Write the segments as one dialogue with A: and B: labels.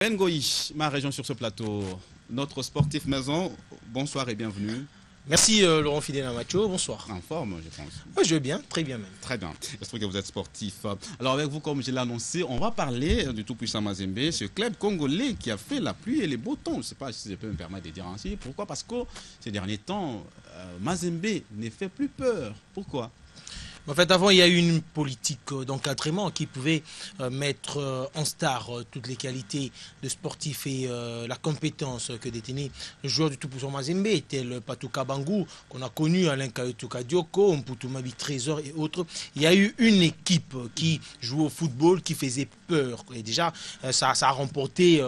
A: Ben Goï, ma région sur ce plateau, notre sportif maison, bonsoir et bienvenue.
B: Merci Laurent Fidel Macho, bonsoir.
A: En forme, je pense.
B: Moi, je vais bien, très bien même.
A: Très bien, j'espère que vous êtes sportif. Alors avec vous, comme je l'ai annoncé, on va parler du tout-puissant Mazembe, ce club congolais qui a fait la pluie et les beaux temps. Je ne sais pas si je peux me permettre de dire ainsi. Pourquoi? Parce que ces derniers temps, Mazembe ne fait plus peur. Pourquoi?
B: En fait, avant, il y a eu une politique d'encadrement qui pouvait mettre en star toutes les qualités de sportif et la compétence que détenait le joueur du tout-puissant Mazembe, tel Patouka Bangou, qu'on a connu, Alain Kayotuka Dioko, Mputumabi Trésor et autres. Il y a eu une équipe qui jouait au football, qui faisait peur. Et déjà, ça a remporté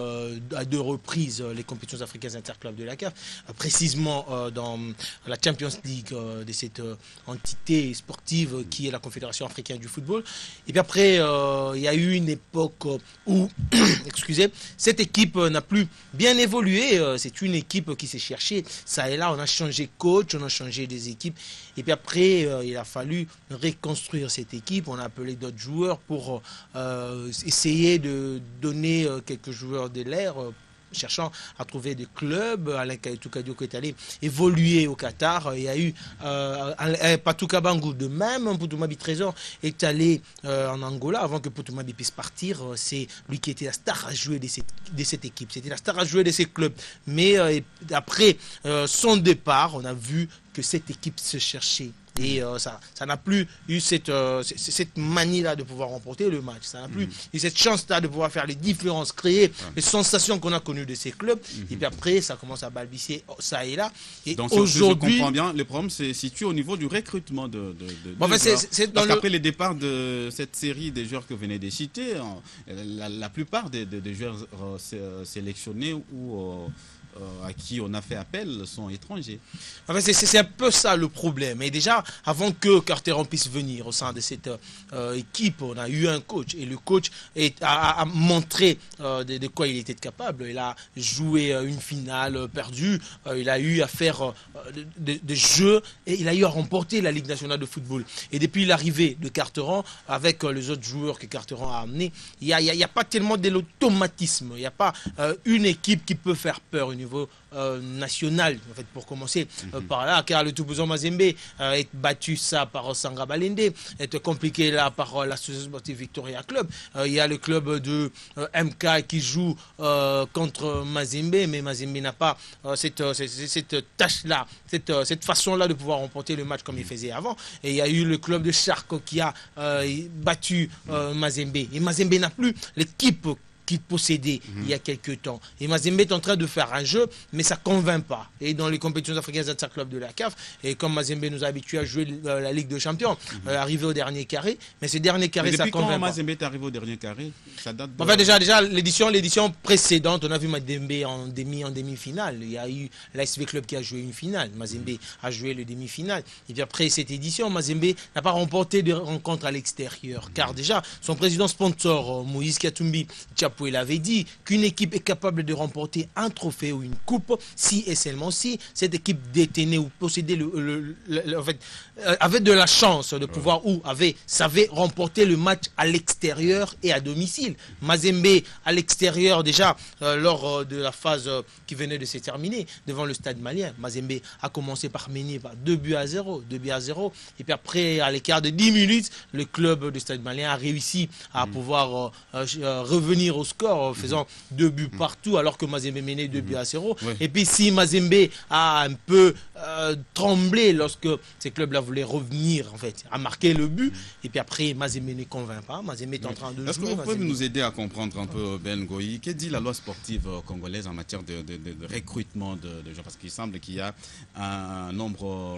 B: à 2 reprises les compétitions africaines interclubs de la CAF, précisément dans la Champions League de cette entité sportive qui est la Confédération africaine du football. Et puis après, il y a eu une époque où, excusez, cette équipe n'a plus bien évolué. C'est une équipe qui s'est cherchée. Ça et là, on a changé coach, on a changé des équipes. Et puis après, il a fallu reconstruire cette équipe. On a appelé d'autres joueurs pour essayer de donner quelques joueurs de l'air, cherchant à trouver des clubs. Alain Kayotuka Dioko est allé évoluer au Qatar. Il y a eu Patouka Bangou de même. Mputumabi Trésor est allé en Angola avant que Mputumabi puisse partir. C'est lui qui était la star à jouer de cette équipe. C'était la star à jouer de ces clubs. Mais après son départ, on a vu que cette équipe se cherchait. Et ça n'a plus eu cette manie-là de pouvoir remporter le match. Ça n'a plus eu cette chance-là de pouvoir faire les différences, créer les sensations qu'on a connues de ces clubs. Et puis après, ça commence à balbutier ça et là. Et
A: donc,
B: aujourd'hui,
A: je comprends bien, le problème se situe au niveau du recrutement de
B: bon,
A: parce qu'après le départ de cette série des joueurs que vous venez de citer, la plupart des joueurs sélectionnés ou à qui on a fait appel sont étrangers.
B: Enfin, c'est un peu ça le problème. Et déjà, avant que Carteron puisse venir au sein de cette équipe, on a eu un coach. Et le coach a montré de quoi il était capable. Il a joué une finale perdue. Il a eu à faire des jeux. Et il a eu à remporter la Ligue nationale de football. Et depuis l'arrivée de Carteron, avec les autres joueurs que Carteron a amenés, il n'y a pas tellement de l'automatisme. Il n'y a pas une équipe qui peut faire peur au niveau national, en fait, pour commencer par là, car le tout-puissant Mazembe est battu ça par Sanga Balende, est compliqué là par l'Association Sportive Victoria Club. Il y a le club de MK qui joue contre Mazembe, mais Mazembe n'a pas cette tâche-là, cette façon-là de pouvoir remporter le match comme il faisait avant. Et il y a eu le club de Charco qui a battu Mazembe. Et Mazembe n'a plus l'équipe qu'il possédait il y a quelques temps. Et Mazembe est en train de faire un jeu, mais ça ne convainc pas. Et dans les compétitions africaines interclubs de la CAF, et comme Mazembe nous a habitués à jouer la Ligue des Champions, arriver au dernier carré, mais ce dernier carré, ça ne convainc pas.
A: Depuis quand Mazembe est arrivé au dernier carré? Ça date de...
B: Enfin, déjà l'édition précédente, on a vu Mazembe en demi-finale. Il y a eu l'ASV Club qui a joué une finale. Mazembe a joué le demi-finale. Et puis après cette édition, Mazembe n'a pas remporté de rencontre à l'extérieur. Car déjà, son président sponsor, Moïse Katumbi il avait dit qu'une équipe est capable de remporter un trophée ou une coupe si et seulement si cette équipe détenait ou possédait en fait, avait de la chance de pouvoir ou savait remporter le match à l'extérieur et à domicile. Mazembe à l'extérieur déjà lors de la phase qui venait de se terminer devant le Stade Malien. Mazembe a commencé par mener par 2-0, et puis après à l'écart de 10 minutes, le club du Stade Malien a réussi à pouvoir revenir au score, faisant 2 buts partout, alors que Mazembe menait 2-0. Oui. Et puis si Mazembe a un peu tremblé lorsque ces clubs-là voulaient revenir, en fait, à marquer le but, et puis après Mazembe ne convainc pas. Mazembe est en train de jouer.
A: Est-ce que vous pouvez nous aider à comprendre un peu, Ben Goï, que dit la loi sportive congolaise en matière de recrutement de gens? Parce qu'il semble qu'il y a un nombre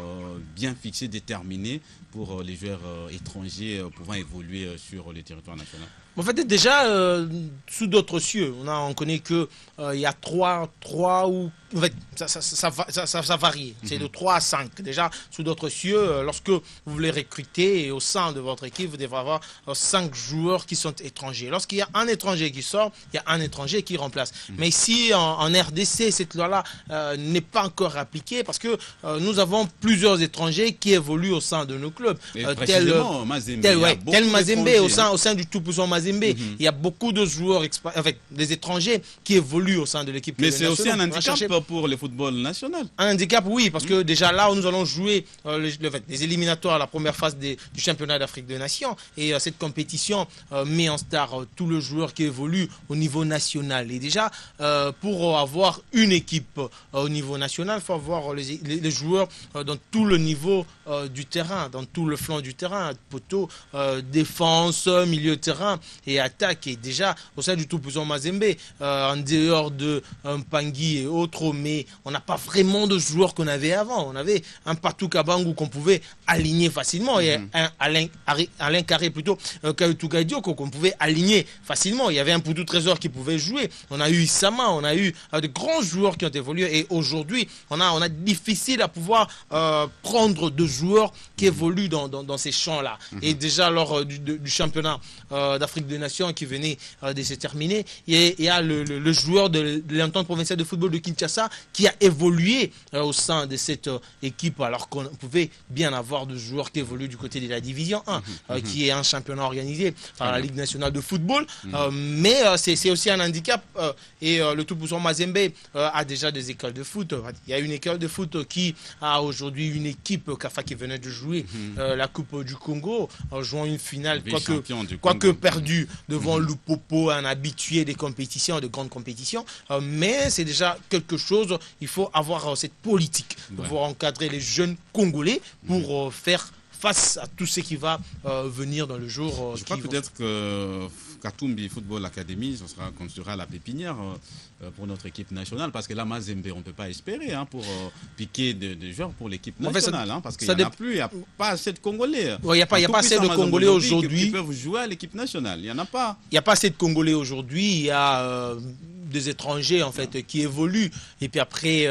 A: bien fixé, déterminé pour les joueurs étrangers pouvant évoluer sur le territoire national.
B: En fait, déjà, sous d'autres cieux, on connaît qu'il y a 3 ou en fait, ça varie. C'est de 3 à 5. Déjà, sous d'autres cieux, lorsque vous voulez recruter et au sein de votre équipe, vous devrez avoir 5 joueurs qui sont étrangers. Lorsqu'il y a un étranger qui sort, il y a un étranger qui remplace. Mais ici, en RDC, cette loi-là n'est pas encore appliquée parce que nous avons plusieurs étrangers qui évoluent au sein de nos clubs. Tel Mazembe, au sein du tout-puissant Mazembe. Il y a beaucoup de joueurs, des étrangers qui évoluent au sein de l'équipe.
A: Mais c'est aussi un handicap pour le football national.
B: Un handicap, oui, parce que déjà là où nous allons jouer les éliminatoires à la première phase du championnat d'Afrique des Nations. Et cette compétition met en star tous les joueurs qui évoluent au niveau national. Et déjà, pour avoir une équipe au niveau national, il faut avoir les joueurs dans tout le niveau du terrain, dans tout le flanc du terrain, poteau, défense, milieu de terrain et attaque. Et déjà, au sein du tout-puissant Mazembe, en dehors de Pangui et autres, mais on n'a pas vraiment de joueurs qu'on avait avant. On avait un Patou Kabangou qu'on pouvait aligner facilement et un Alain Carré plutôt, Kaituka Dioko qu'on pouvait aligner facilement. Il y avait un Poutou Trésor qui pouvait jouer. On a eu Isama, on a eu de grands joueurs qui ont évolué et aujourd'hui, on a difficile à pouvoir prendre de joueurs qui évoluent dans ces champs-là. Et déjà lors du championnat d'Afrique des Nations qui venait de se terminer, il y a le joueur de l'entente provinciale de football de Kinshasa qui a évolué au sein de cette équipe alors qu'on pouvait bien avoir de joueurs qui évoluent du côté de la division 1 qui est un championnat organisé par la Ligue nationale de football mais c'est aussi un handicap et le tout-puissant Mazembe a déjà des écoles de foot. Il y a une école de foot qui a aujourd'hui une équipe Kafa qui venait de jouer la Coupe du Congo en jouant une finale quoique perdu devant Lupopo, un habitué des compétitions, de grandes compétitions, mais c'est déjà quelque chose. Il faut avoir cette politique pour pouvoir encadrer les jeunes Congolais pour faire face à tout ce qui va venir dans le jour.
A: Je crois peut-être que Katumbi Football Academy, ça construira la pépinière pour notre équipe nationale, parce que là, Mazembe, on ne peut pas espérer pour piquer des joueurs pour l'équipe nationale, parce qu'il n'y en a plus, il n'y a pas assez de Congolais.
B: Il n'y a pas assez de Congolais aujourd'hui.
A: Qui peuvent jouer à l'équipe nationale, il n'y en a pas.
B: Il n'y a pas assez de Congolais aujourd'hui, il y a des étrangers en fait qui évoluent et puis après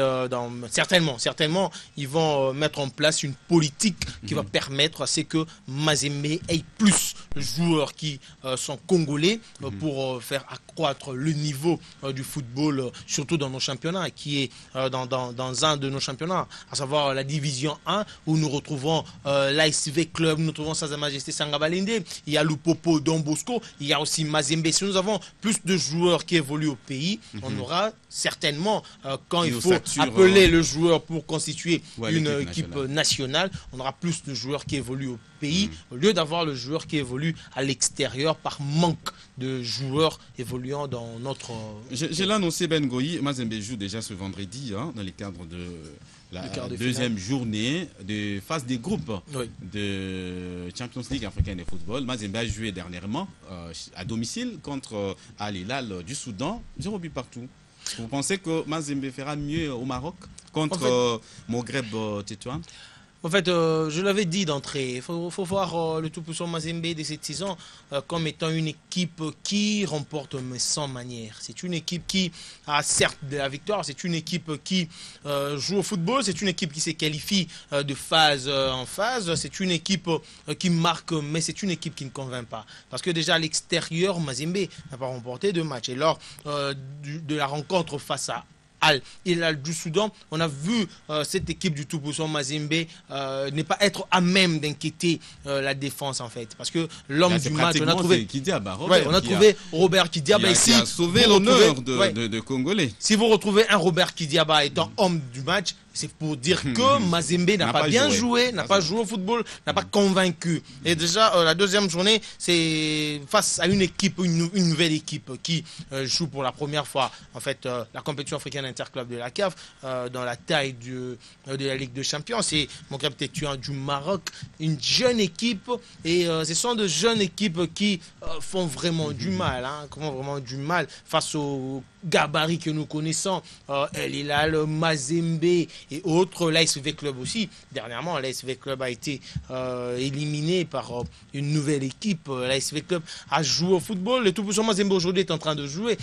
B: certainement ils vont mettre en place une politique qui va permettre à ce que Mazembe ait plus de joueurs qui sont congolais pour faire accroître le niveau du football surtout dans nos championnats qui est dans un de nos championnats, à savoir la division 1 où nous retrouvons l'ASV Club, nous trouvons Sa Majesté Sangabalende, il y a Lupopo Don Bosco, il y a aussi Mazembe. Si nous avons plus de joueurs qui évoluent au pays, on aura certainement, quand il faut appeler le joueur pour constituer une équipe nationale, on aura plus de joueurs qui évoluent au pays, au lieu d'avoir le joueur qui évolue à l'extérieur par manque de joueurs évoluant dans notre...
A: Je l'ai annoncé, Ben Goyi, Mazembe joue déjà ce vendredi dans les cadres de la deuxième journée de phase des groupes de Champions League africaine de football. Mazembe a joué dernièrement à domicile contre Al Hilal du Soudan, 0 but partout. Vous pensez que Mazembe fera mieux au Maroc contre Maghreb Tétouan?
B: En fait, je l'avais dit d'entrée, il faut voir le tout-puissant Mazembe de cette saison comme étant une équipe qui remporte mais sans manière. C'est une équipe qui a certes de la victoire, c'est une équipe qui joue au football, c'est une équipe qui se qualifie de phase en phase, c'est une équipe qui marque, mais c'est une équipe qui ne convainc pas. Parce que déjà à l'extérieur, Mazembe n'a pas remporté de match. Et lors de la rencontre face à Al Hilal du Soudan, on a vu cette équipe du tout-puissant Mazembe ne pas être à même d'inquiéter la défense en fait, parce que l'homme du match, on a trouvé Robert Kidiaba
A: qui a sauvé l'honneur de Congolais.
B: Si vous retrouvez un Robert Kidiaba étant homme du match, c'est pour dire que Mazembe n'a pas bien joué, n'a pas joué au football, n'a pas convaincu. Et déjà, la deuxième journée, c'est face à une équipe, une nouvelle équipe qui joue pour la première fois, en fait, la compétition africaine interclub de la CAF, dans la taille de la Ligue des Champions. C'est Maghreb Tétouan du Maroc, une jeune équipe. Et ce sont de jeunes équipes qui font vraiment du mal, face aux gabarits que nous connaissons, El Hilal, Mazembe et autres, l'ASV Club aussi. Dernièrement, l'ASV Club a été éliminé par une nouvelle équipe. L'ASV Club a joué au football. Le Tout-Puissant Mazembe aujourd'hui est en train de jouer.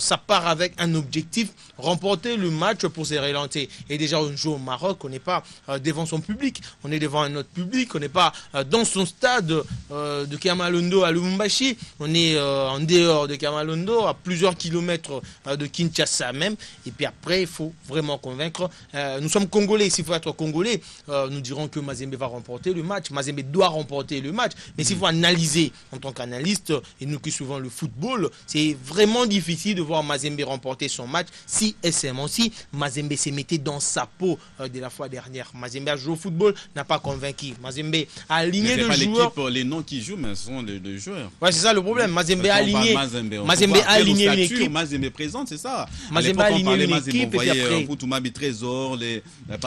B: Ça part avec un objectif, remporter le match pour se relancer. Et déjà, on joue au Maroc, on n'est pas devant son public, on est devant un autre public, on n'est pas dans son stade de Kamalondo à Lubumbashi, on est en dehors de Kamalondo, à plusieurs kilomètres de Kinshasa même. Et puis après, il faut vraiment convaincre. Nous sommes Congolais, s'il faut être Congolais, nous dirons que Mazembe va remporter le match. Mazembe doit remporter le match. Mais s'il faut analyser en tant qu'analyste, et nous qui suivons le football, c'est vraiment difficile de voir Mazembe remporter son match si et seulement si Mazembe s'est mettait dans sa peau de la fois dernière. Mazembe a joué au football, n'a pas convaincu. Mazembe a aligné de joueurs.
A: Les noms qui jouent, mais ce sont les joueurs.
B: Ouais, c'est ça le problème. Mazembe a aligné. Mazembe a aligné une équipe.
A: Mazembe présente, c'est ça.
B: Mazembe a aligné une équipe. Et puis après,
A: Poutouma Trésor,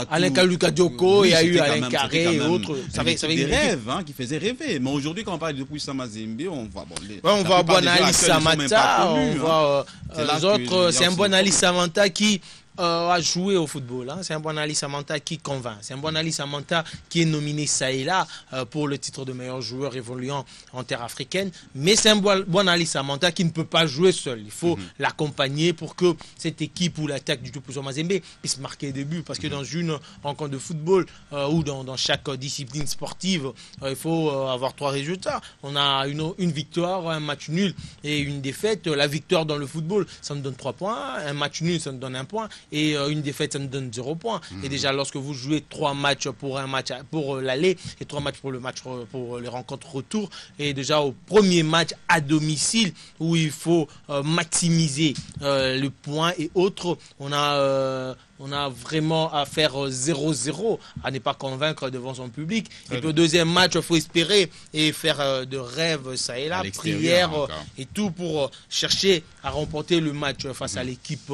B: Alain Kaluka Dioko, il y a eu Alain Carré et autres.
A: Ça avait des rêves qui faisaient rêver. Mais aujourd'hui, quand on parle de Puissant Mazembe, on voit
B: on voit Bonali Samata, on voit les autres. C'est un Bonali Samata qui a joué au football. Hein. C'est un Bonali Samanta qui convainc. C'est un Bonali Samanta qui est nominé ça et là pour le titre de meilleur joueur évoluant en terre africaine. Mais c'est un Bonali Samanta qui ne peut pas jouer seul. Il faut l'accompagner pour que cette équipe ou l'attaque du Tout-Puissant Mazembe puisse marquer des buts. Parce que dans une rencontre de football ou dans chaque discipline sportive, il faut avoir 3 résultats. On a une victoire, un match nul et une défaite. La victoire dans le football, ça nous donne 3 points. Un match nul, ça nous donne 1 point. Et une défaite, ça nous donne 0 points. Et déjà, lorsque vous jouez 3 matchs pour l'aller et 3 matchs pour les rencontres retour, et déjà au premier match à domicile où il faut maximiser le point et autres, on a vraiment à faire 0-0, à ne pas convaincre devant son public. Et puis au deuxième match, il faut espérer et faire de rêves, ça et là, prière et tout pour chercher à remporter le match face à l'équipe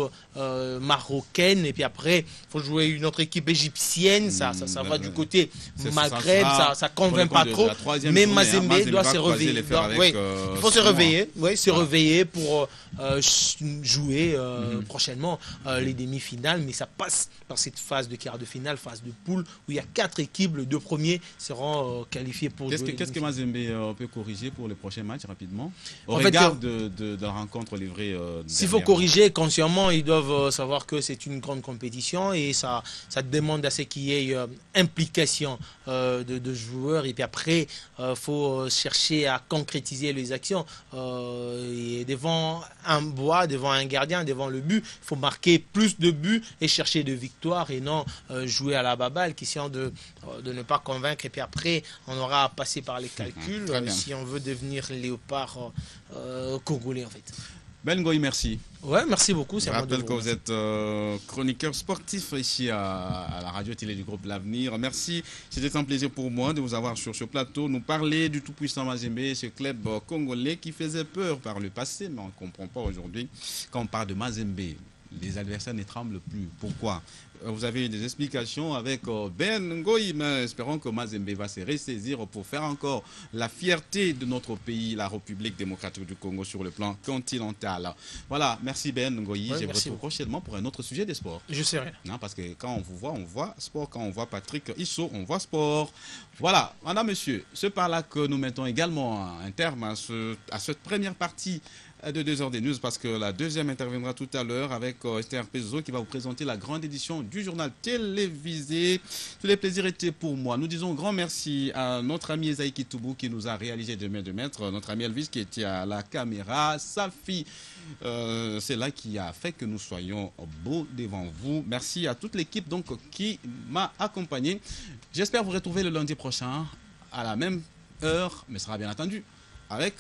B: marocaine. Et puis après, il faut jouer une autre équipe égyptienne. Ça va du côté Maghreb, ça ne convainc pas trop. Mais Mazembe doit se réveiller. Il faut se réveiller, se réveiller pour jouer prochainement les demi-finales. Mais ça passe par cette phase de quart de finale, phase de poule, où il y a 4 équipes, les 2 premiers seront qualifiés pour jouer.
A: Qu'est-ce que Mazembe peut corriger pour les prochains matchs rapidement au regard de la rencontre livrée
B: s'il faut corriger consciemment, ils doivent savoir que c'est une grande compétition et ça demande à ce qu'il y ait implication de joueurs. Et puis après, il faut chercher à concrétiser les actions. Et devant un bois, devant un gardien, devant le but, il faut marquer plus de buts et chercher de victoires et non jouer à la baballe, question de ne pas convaincre. Et puis après, on aura à passer par les calculs si on veut devenir léopard congolais en fait.
A: Ben Ngoyi, merci.
B: Ouais, merci beaucoup.
A: Je rappelle que vous êtes chroniqueur sportif ici à la radio-télé du groupe L'Avenir. Merci. C'était un plaisir pour moi de vous avoir sur ce plateau. Nous parler du tout-puissant Mazembe, ce club congolais qui faisait peur par le passé, mais on ne comprend pas aujourd'hui. Quand on parle de Mazembe, les adversaires ne tremblent plus. Pourquoi? Vous avez eu des explications avec Ben Ngoyi, mais espérons que Mazembe va se ressaisir pour faire encore la fierté de notre pays, la République démocratique du Congo, sur le plan continental. Voilà, merci Ben Ngoyi. Je vous retrouve prochainement pour un autre sujet des sports.
B: Je sais rien.
A: Non, parce que quand on vous voit, on voit sport. Quand on voit Patrick Issou, on voit sport. Voilà, madame, monsieur, c'est par là que nous mettons également un terme à cette première partie de 2 heures des news, parce que la deuxième interviendra tout à l'heure avec Esther Pezo qui va vous présenter la grande édition du journal télévisé. Tous les plaisirs étaient pour moi. Nous disons grand merci à notre ami Esaïe Kitoubou qui nous a réalisé de main de maître, notre ami Elvis qui était à la caméra, Safi, c'est là qui a fait que nous soyons beaux devant vous. Merci à toute l'équipe donc qui m'a accompagné. J'espère vous retrouver le lundi prochain à la même heure, mais ce sera bien entendu avec